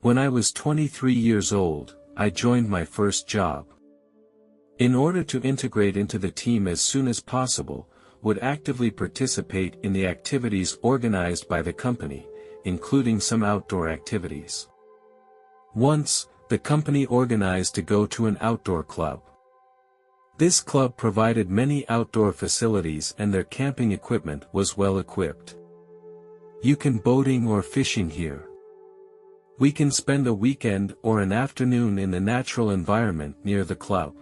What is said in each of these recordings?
When I was 23 years old, I joined my first job. In order to integrate into the team as soon as possible, would actively participate in the activities organized by the company, including some outdoor activities. Once, the company organized to go to an outdoor club. This club provided many outdoor facilities and their camping equipment was well equipped. You can boating or fishing here. We can spend a weekend or an afternoon in the natural environment near the club.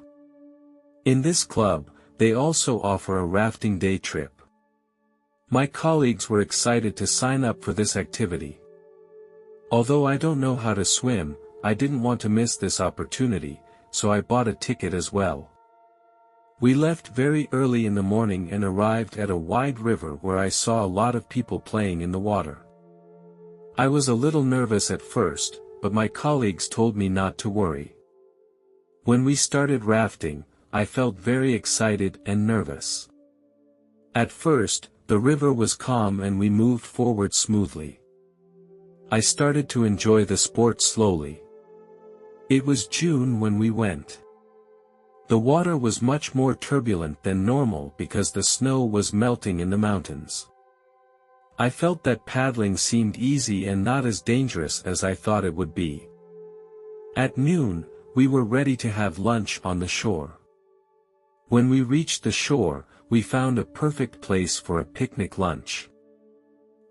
In this club, they also offer a rafting day trip. My colleagues were excited to sign up for this activity. Although I don't know how to swim, I didn't want to miss this opportunity, so I bought a ticket as well. We left very early in the morning and arrived at a wide river where I saw a lot of people playing in the water. I was a little nervous at first, but my colleagues told me not to worry. When we started rafting, I felt very excited and nervous. At first, the river was calm and we moved forward smoothly. I started to enjoy the sport slowly. It was June when we went. The water was much more turbulent than normal because the snow was melting in the mountains. I felt that paddling seemed easy and not as dangerous as I thought it would be. At noon, we were ready to have lunch on the shore. When we reached the shore, we found a perfect place for a picnic lunch.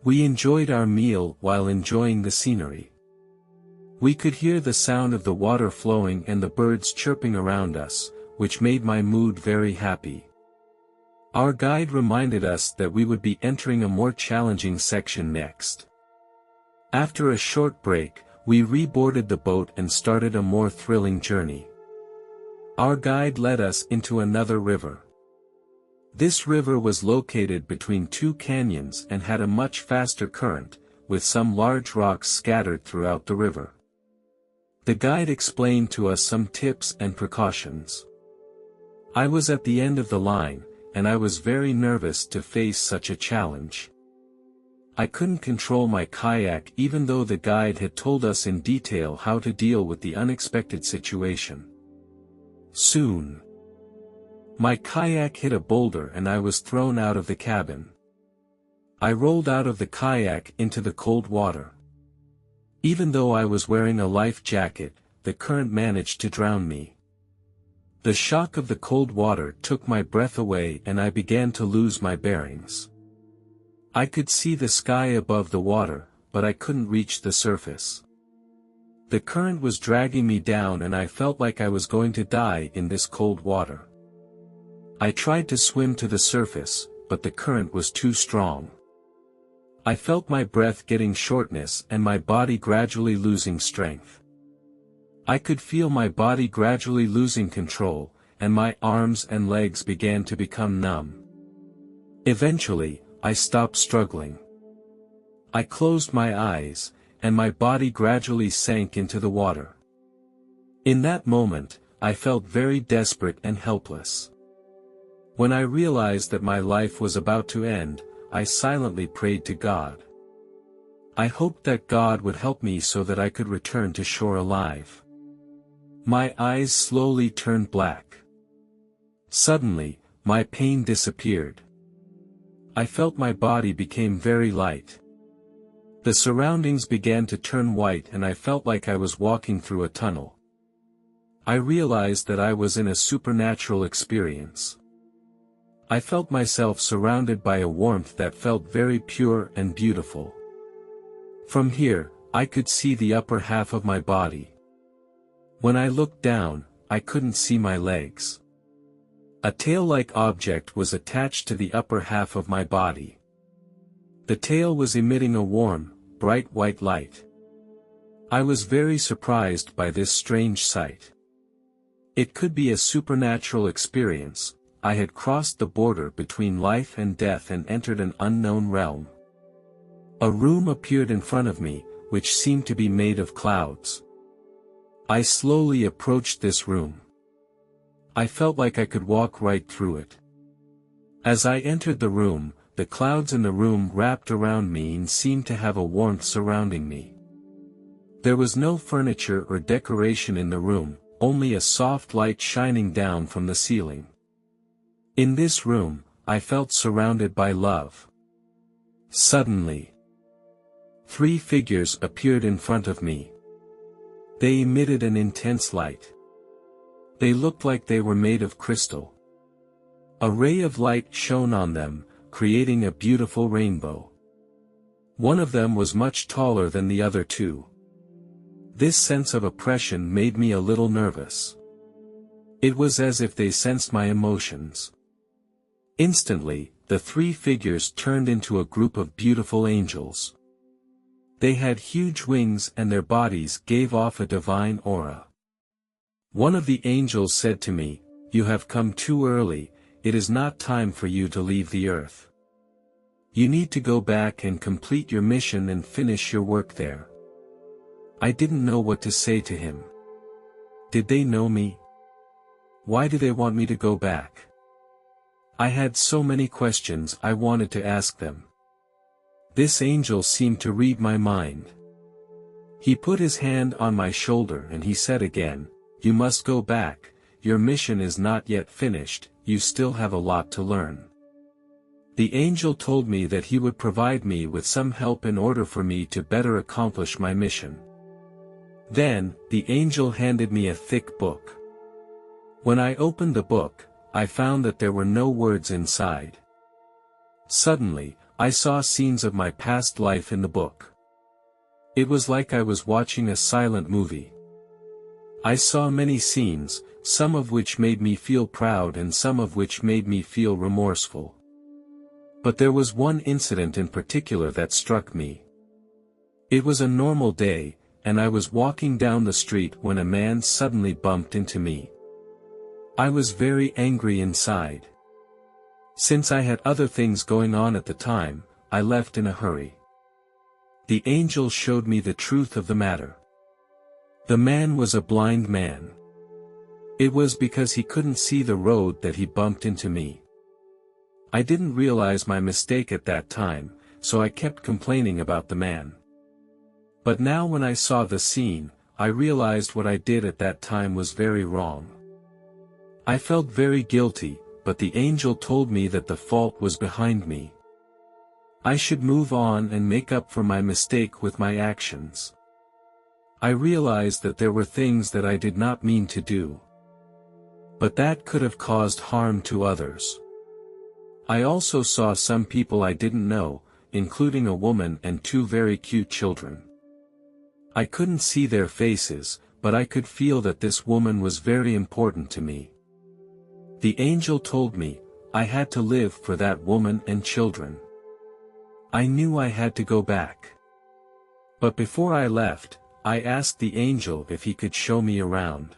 We enjoyed our meal while enjoying the scenery. We could hear the sound of the water flowing and the birds chirping around us, which made my mood very happy. Our guide reminded us that we would be entering a more challenging section next. After a short break, we reboarded the boat and started a more thrilling journey. Our guide led us into another river. This river was located between two canyons and had a much faster current, with some large rocks scattered throughout the river. The guide explained to us some tips and precautions. I was at the end of the line, and I was very nervous to face such a challenge. I couldn't control my kayak even though the guide had told us in detail how to deal with the unexpected situation. Soon, my kayak hit a boulder and I was thrown out of the cabin. I rolled out of the kayak into the cold water. Even though I was wearing a life jacket, the current managed to drown me. The shock of the cold water took my breath away and I began to lose my bearings. I could see the sky above the water, but I couldn't reach the surface. The current was dragging me down and I felt like I was going to die in this cold water. I tried to swim to the surface, but the current was too strong. I felt my breath getting shortness and my body gradually losing strength. I could feel my body gradually losing control, and my arms and legs began to become numb. Eventually, I stopped struggling. I closed my eyes, and my body gradually sank into the water. In that moment, I felt very desperate and helpless. When I realized that my life was about to end, I silently prayed to God. I hoped that God would help me so that I could return to shore alive. My eyes slowly turned black. Suddenly, my pain disappeared. I felt my body became very light. The surroundings began to turn white and I felt like I was walking through a tunnel. I realized that I was in a supernatural experience. I felt myself surrounded by a warmth that felt very pure and beautiful. From here, I could see the upper half of my body. When I looked down, I couldn't see my legs. A tail-like object was attached to the upper half of my body. The tail was emitting a warm, bright white light. I was very surprised by this strange sight. It could be a supernatural experience. I had crossed the border between life and death and entered an unknown realm. A room appeared in front of me, which seemed to be made of clouds. I slowly approached this room. I felt like I could walk right through it. As I entered the room, the clouds in the room wrapped around me and seemed to have a warmth surrounding me. There was no furniture or decoration in the room, only a soft light shining down from the ceiling. In this room, I felt surrounded by love. Suddenly, 3 figures appeared in front of me. They emitted an intense light. They looked like they were made of crystal. A ray of light shone on them, creating a beautiful rainbow. One of them was much taller than the other 2. This sense of oppression made me a little nervous. It was as if they sensed my emotions. Instantly, the 3 figures turned into a group of beautiful angels. They had huge wings and their bodies gave off a divine aura. One of the angels said to me, "You have come too early, it is not time for you to leave the earth. You need to go back and complete your mission and finish your work there." I didn't know what to say to him. Did they know me? Why do they want me to go back? I had so many questions I wanted to ask them. This angel seemed to read my mind. He put his hand on my shoulder and he said again, "You must go back, your mission is not yet finished, you still have a lot to learn." The angel told me that he would provide me with some help in order for me to better accomplish my mission. Then, the angel handed me a thick book. When I opened the book, I found that there were no words inside. Suddenly, I saw scenes of my past life in the book. It was like I was watching a silent movie. I saw many scenes, some of which made me feel proud and some of which made me feel remorseful. But there was one incident in particular that struck me. It was a normal day, and I was walking down the street when a man suddenly bumped into me. I was very angry inside. Since I had other things going on at the time, I left in a hurry. The angel showed me the truth of the matter. The man was a blind man. It was because he couldn't see the road that he bumped into me. I didn't realize my mistake at that time, so I kept complaining about the man. But now when I saw the scene, I realized what I did at that time was very wrong. I felt very guilty, but the angel told me that the fault was behind me. I should move on and make up for my mistake with my actions. I realized that there were things that I did not mean to do. But that could have caused harm to others. I also saw some people I didn't know, including a woman and 2 very cute children. I couldn't see their faces, but I could feel that this woman was very important to me. The angel told me, I had to live for that woman and children. I knew I had to go back. But before I left, I asked the angel if he could show me around.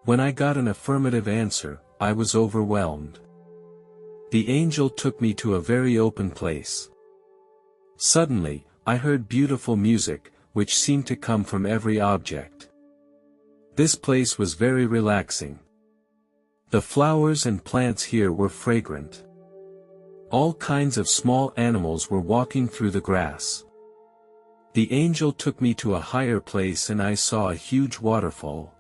When I got an affirmative answer, I was overwhelmed. The angel took me to a very open place. Suddenly, I heard beautiful music, which seemed to come from every object. This place was very relaxing. The flowers and plants here were fragrant. All kinds of small animals were walking through the grass. The angel took me to a higher place and I saw a huge waterfall.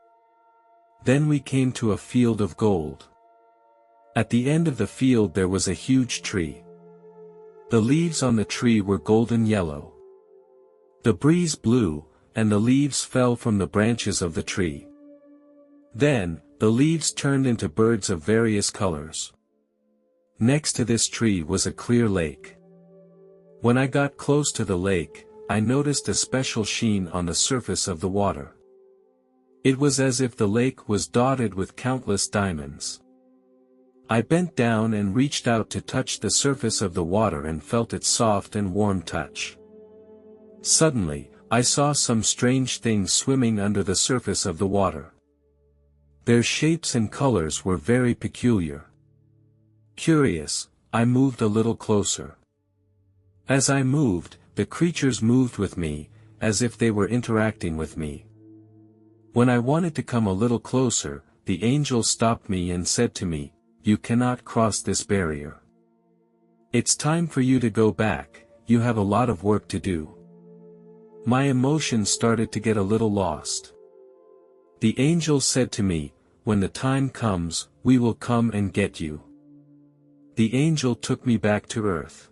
Then we came to a field of gold. At the end of the field there was a huge tree. The leaves on the tree were golden yellow. The breeze blew, and the leaves fell from the branches of the tree. Then, the leaves turned into birds of various colors. Next to this tree was a clear lake. When I got close to the lake, I noticed a special sheen on the surface of the water. It was as if the lake was dotted with countless diamonds. I bent down and reached out to touch the surface of the water and felt its soft and warm touch. Suddenly, I saw some strange things swimming under the surface of the water. Their shapes and colors were very peculiar. Curious, I moved a little closer. As I moved, the creatures moved with me, as if they were interacting with me. When I wanted to come a little closer, the angel stopped me and said to me, "You cannot cross this barrier. It's time for you to go back, you have a lot of work to do." My emotions started to get a little lost. The angel said to me, "When the time comes, we will come and get you." The angel took me back to earth.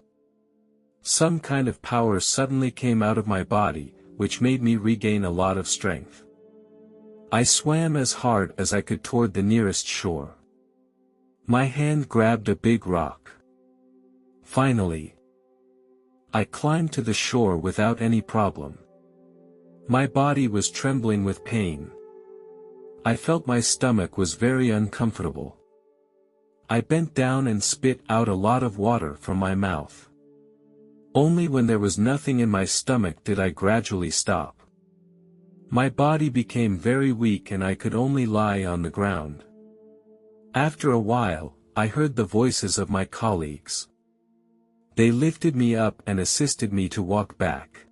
Some kind of power suddenly came out of my body, which made me regain a lot of strength. I swam as hard as I could toward the nearest shore. My hand grabbed a big rock. Finally, I climbed to the shore without any problem. My body was trembling with pain. I felt my stomach was very uncomfortable. I bent down and spit out a lot of water from my mouth. Only when there was nothing in my stomach did I gradually stop. My body became very weak and I could only lie on the ground. After a while, I heard the voices of my colleagues. They lifted me up and assisted me to walk back.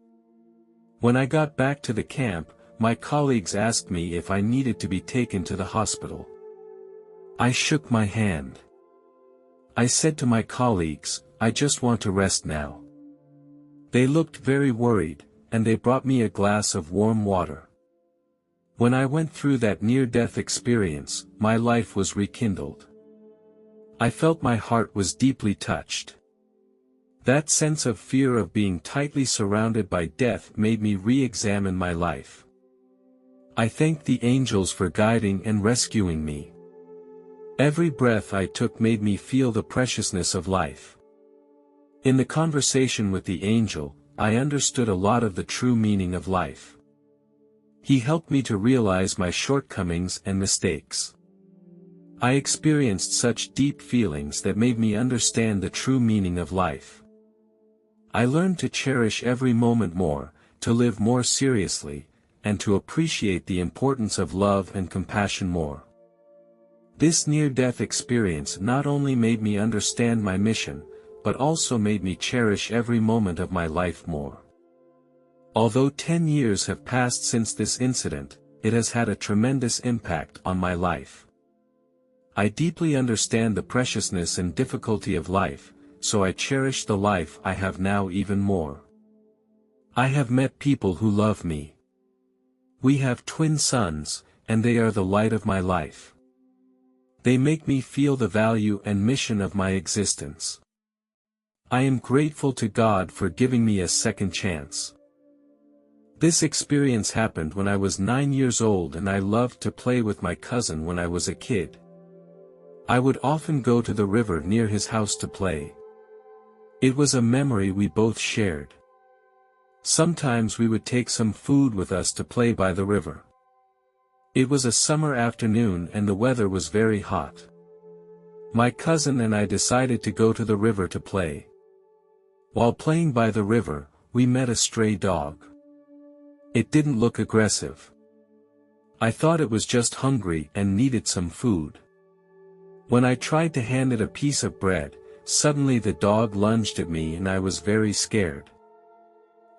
When I got back to the camp, my colleagues asked me if I needed to be taken to the hospital. I shook my hand. I said to my colleagues, "I just want to rest now." They looked very worried, and they brought me a glass of warm water. When I went through that near-death experience, my life was rekindled. I felt my heart was deeply touched. That sense of fear of being tightly surrounded by death made me re-examine my life. I thank the angels for guiding and rescuing me. Every breath I took made me feel the preciousness of life. In the conversation with the angel, I understood a lot of the true meaning of life. He helped me to realize my shortcomings and mistakes. I experienced such deep feelings that made me understand the true meaning of life. I learned to cherish every moment more, to live more seriously, and to appreciate the importance of love and compassion more. This near-death experience not only made me understand my mission, but also made me cherish every moment of my life more. Although 10 years have passed since this incident, it has had a tremendous impact on my life. I deeply understand the preciousness and difficulty of life, so I cherish the life I have now even more. I have met people who love me. We have twin sons, and they are the light of my life. They make me feel the value and mission of my existence. I am grateful to God for giving me a second chance. This experience happened when I was 9 years old and I loved to play with my cousin when I was a kid. I would often go to the river near his house to play. It was a memory we both shared. Sometimes we would take some food with us to play by the river. It was a summer afternoon and the weather was very hot. My cousin and I decided to go to the river to play. While playing by the river, we met a stray dog. It didn't look aggressive. I thought it was just hungry and needed some food. When I tried to hand it a piece of bread, suddenly the dog lunged at me and I was very scared.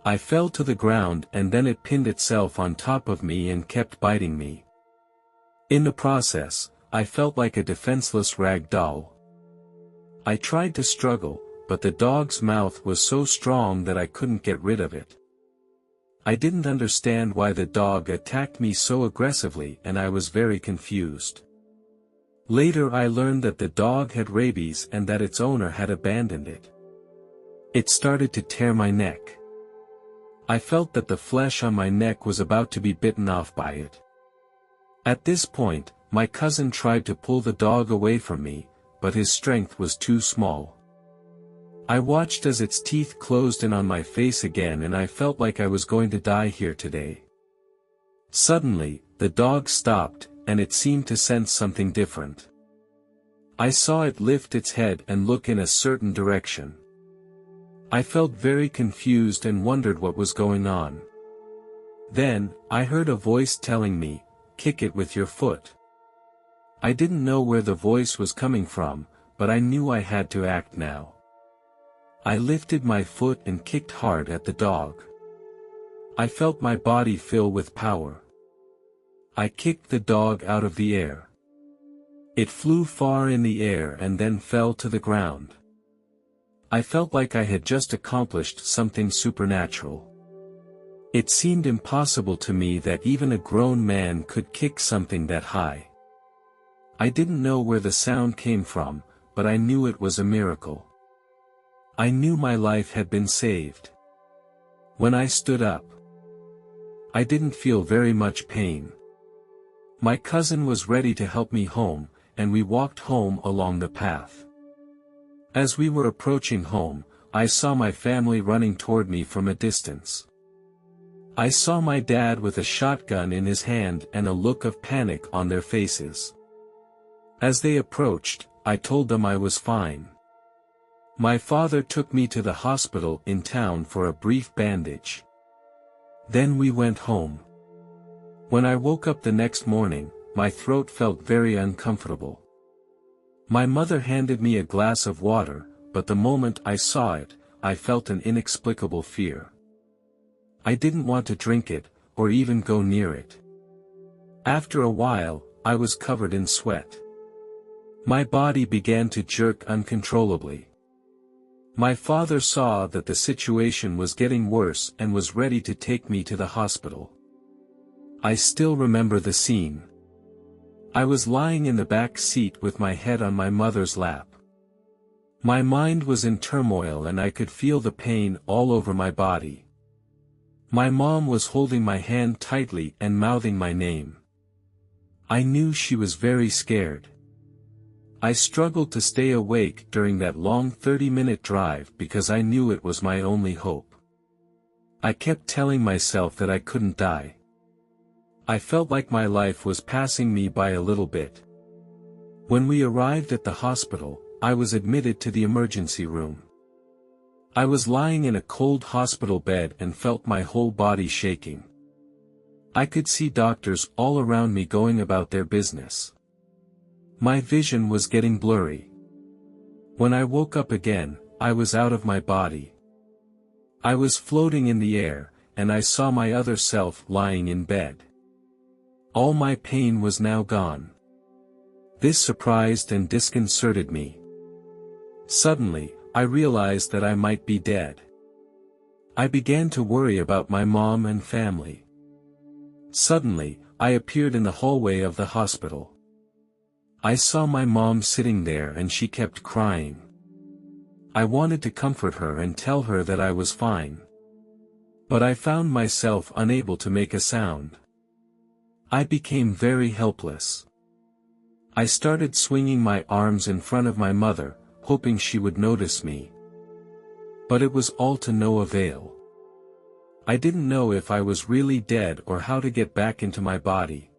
I fell to the ground and then it pinned itself on top of me and kept biting me. In the process, I felt like a defenseless rag doll. I tried to struggle, but the dog's mouth was so strong that I couldn't get rid of it. I didn't understand why the dog attacked me so aggressively and I was very confused. Later I learned that the dog had rabies and that its owner had abandoned it. It started to tear my neck. I felt that the flesh on my neck was about to be bitten off by it. At this point, my cousin tried to pull the dog away from me, but his strength was too small. I watched as its teeth closed in on my face again and I felt like I was going to die here today. Suddenly, the dog stopped, and it seemed to sense something different. I saw it lift its head and look in a certain direction. I felt very confused and wondered what was going on. Then, I heard a voice telling me, "Kick it with your foot." I didn't know where the voice was coming from, but I knew I had to act now. I lifted my foot and kicked hard at the dog. I felt my body fill with power. I kicked the dog out of the air. It flew far in the air and then fell to the ground. I felt like I had just accomplished something supernatural. It seemed impossible to me that even a grown man could kick something that high. I didn't know where the sound came from, but I knew it was a miracle. I knew my life had been saved. When I stood up, I didn't feel very much pain. My cousin was ready to help me home, and we walked home along the path. As we were approaching home, I saw my family running toward me from a distance. I saw my dad with a shotgun in his hand and a look of panic on their faces. As they approached, I told them I was fine. My father took me to the hospital in town for a brief bandage. Then we went home. When I woke up the next morning, my throat felt very uncomfortable. My mother handed me a glass of water, but the moment I saw it, I felt an inexplicable fear. I didn't want to drink it, or even go near it. After a while, I was covered in sweat. My body began to jerk uncontrollably. My father saw that the situation was getting worse and was ready to take me to the hospital. I still remember the scene. I was lying in the back seat with my head on my mother's lap. My mind was in turmoil and I could feel the pain all over my body. My mom was holding my hand tightly and mouthing my name. I knew she was very scared. I struggled to stay awake during that long 30-minute drive because I knew it was my only hope. I kept telling myself that I couldn't die. I felt like my life was passing me by a little bit. When we arrived at the hospital, I was admitted to the emergency room. I was lying in a cold hospital bed and felt my whole body shaking. I could see doctors all around me going about their business. My vision was getting blurry. When I woke up again, I was out of my body. I was floating in the air, and I saw my other self lying in bed. All my pain was now gone. This surprised and disconcerted me. Suddenly, I realized that I might be dead. I began to worry about my mom and family. Suddenly, I appeared in the hallway of the hospital. I saw my mom sitting there and she kept crying. I wanted to comfort her and tell her that I was fine. But I found myself unable to make a sound. I became very helpless. I started swinging my arms in front of my mother, hoping she would notice me. But it was all to no avail. I didn't know if I was really dead or how to get back into my body.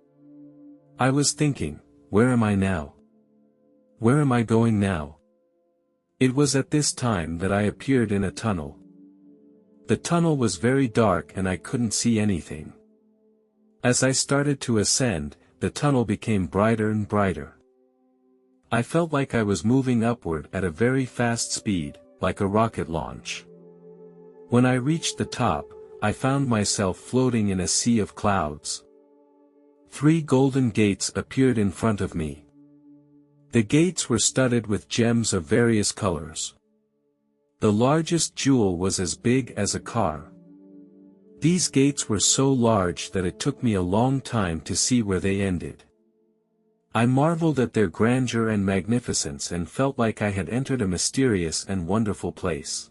I was thinking, where am I now? Where am I going now? It was at this time that I appeared in a tunnel. The tunnel was very dark and I couldn't see anything. As I started to ascend, the tunnel became brighter and brighter. I felt like I was moving upward at a very fast speed, like a rocket launch. When I reached the top, I found myself floating in a sea of clouds. 3 golden gates appeared in front of me. The gates were studded with gems of various colors. The largest jewel was as big as a car. These gates were so large that it took me a long time to see where they ended. I marveled at their grandeur and magnificence and felt like I had entered a mysterious and wonderful place.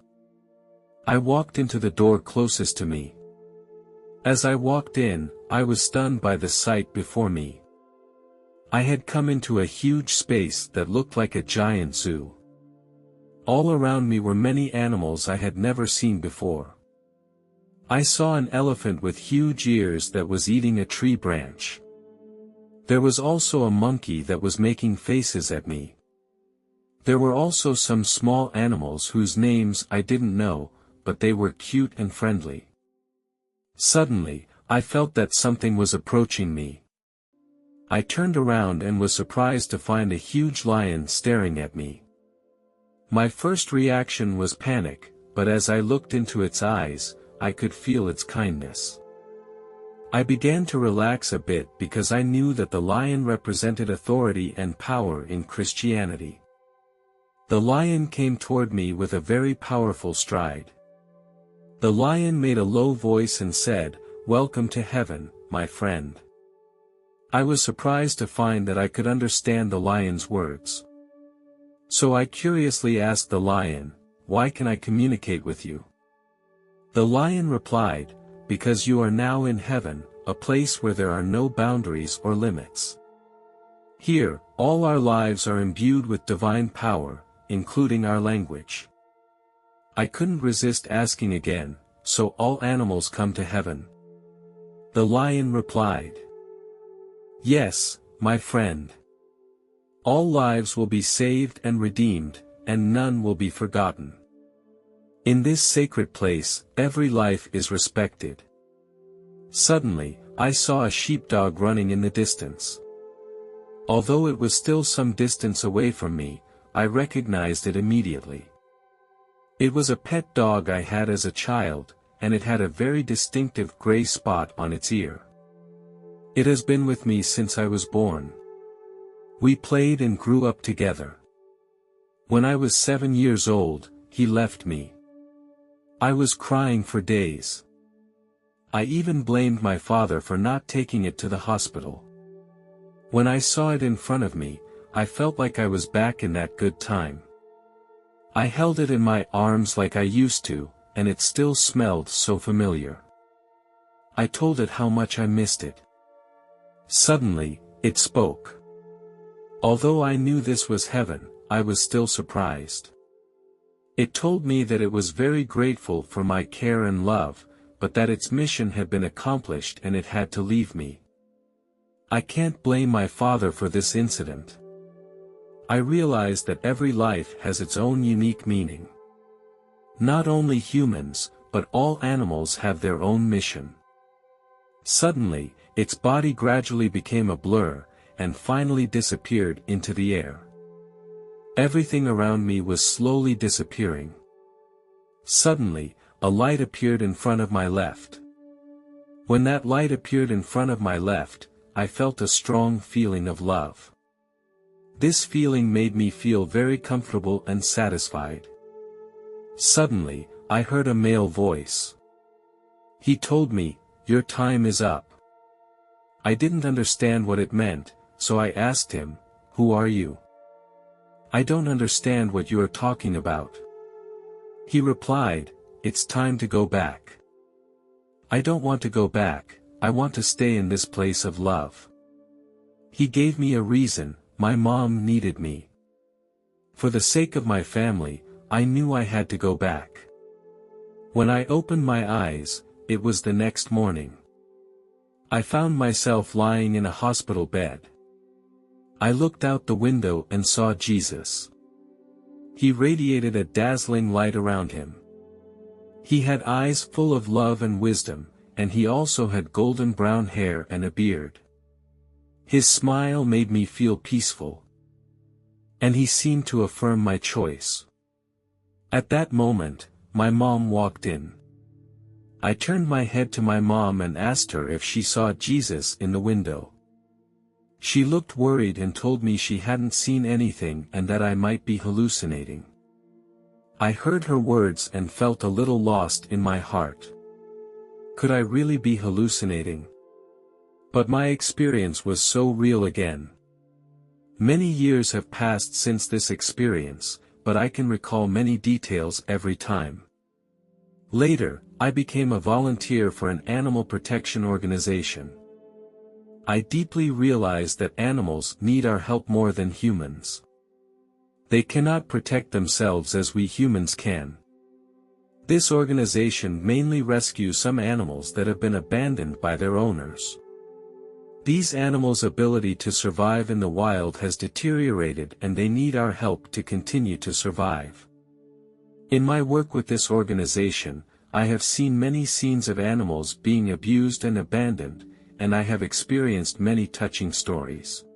I walked into the door closest to me. As I walked in, I was stunned by the sight before me. I had come into a huge space that looked like a giant zoo. All around me were many animals I had never seen before. I saw an elephant with huge ears that was eating a tree branch. There was also a monkey that was making faces at me. There were also some small animals whose names I didn't know, but they were cute and friendly. Suddenly, I felt that something was approaching me. I turned around and was surprised to find a huge lion staring at me. My first reaction was panic, but as I looked into its eyes, I could feel its kindness. I began to relax a bit because I knew that the lion represented authority and power in Christianity. The lion came toward me with a very powerful stride. The lion made a low voice and said, "Welcome to heaven, my friend." I was surprised to find that I could understand the lion's words. So I curiously asked the lion, "Why can I communicate with you?" The lion replied, "Because you are now in heaven, a place where there are no boundaries or limits. Here, all our lives are imbued with divine power, including our language." I couldn't resist asking again, "So all animals come to heaven?" The lion replied, "Yes, my friend. All lives will be saved and redeemed, and none will be forgotten. In this sacred place, every life is respected." Suddenly, I saw a sheepdog running in the distance. Although it was still some distance away from me, I recognized it immediately. It was a pet dog I had as a child, and it had a very distinctive gray spot on its ear. It has been with me since I was born. We played and grew up together. When I was 7 years old, he left me. I was crying for days. I even blamed my father for not taking it to the hospital. When I saw it in front of me, I felt like I was back in that good time. I held it in my arms like I used to, and it still smelled so familiar. I told it how much I missed it. Suddenly, it spoke. Although I knew this was heaven, I was still surprised. It told me that it was very grateful for my care and love, but that its mission had been accomplished and it had to leave me. I can't blame my father for this incident. I realized that every life has its own unique meaning. Not only humans, but all animals have their own mission. Suddenly, its body gradually became a blur, and finally disappeared into the air. Everything around me was slowly disappearing. Suddenly, a light appeared in front of my left. When that light appeared in front of my left, I felt a strong feeling of love. This feeling made me feel very comfortable and satisfied. Suddenly, I heard a male voice. He told me, "Your time is up." I didn't understand what it meant, so I asked him, "Who are you? I don't understand what you are talking about." He replied, "It's time to go back." "I don't want to go back, I want to stay in this place of love." He gave me a reason: my mom needed me. For the sake of my family, I knew I had to go back. When I opened my eyes, it was the next morning. I found myself lying in a hospital bed. I looked out the window and saw Jesus. He radiated a dazzling light around him. He had eyes full of love and wisdom, and he also had golden brown hair and a beard. His smile made me feel peaceful. And he seemed to affirm my choice. At that moment, my mom walked in. I turned my head to my mom and asked her if she saw Jesus in the window. She looked worried and told me she hadn't seen anything and that I might be hallucinating. I heard her words and felt a little lost in my heart. Could I really be hallucinating? But my experience was so real again. Many years have passed since this experience, but I can recall many details every time. Later, I became a volunteer for an animal protection organization. I deeply realized that animals need our help more than humans. They cannot protect themselves as we humans can. This organization mainly rescues some animals that have been abandoned by their owners. These animals' ability to survive in the wild has deteriorated and they need our help to continue to survive. In my work with this organization, I have seen many scenes of animals being abused and abandoned, and I have experienced many touching stories.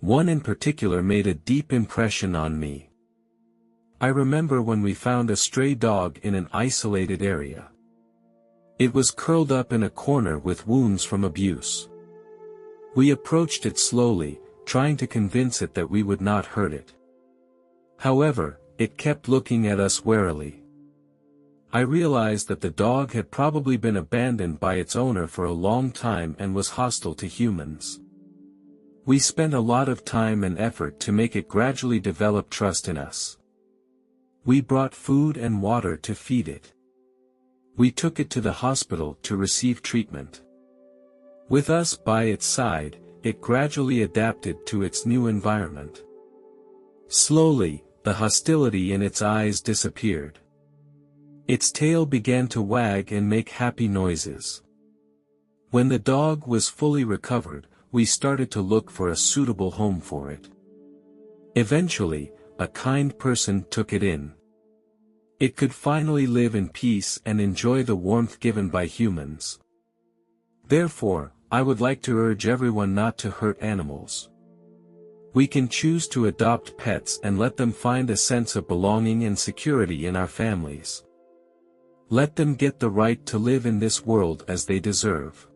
One in particular made a deep impression on me. I remember when we found a stray dog in an isolated area. It was curled up in a corner with wounds from abuse. We approached it slowly, trying to convince it that we would not hurt it. However, it kept looking at us warily. I realized that the dog had probably been abandoned by its owner for a long time and was hostile to humans. We spent a lot of time and effort to make it gradually develop trust in us. We brought food and water to feed it. We took it to the hospital to receive treatment. With us by its side, it gradually adapted to its new environment. Slowly, the hostility in its eyes disappeared. Its tail began to wag and make happy noises. When the dog was fully recovered, we started to look for a suitable home for it. Eventually, a kind person took it in. It could finally live in peace and enjoy the warmth given by humans. Therefore, I would like to urge everyone not to hurt animals. We can choose to adopt pets and let them find a sense of belonging and security in our families. Let them get the right to live in this world as they deserve.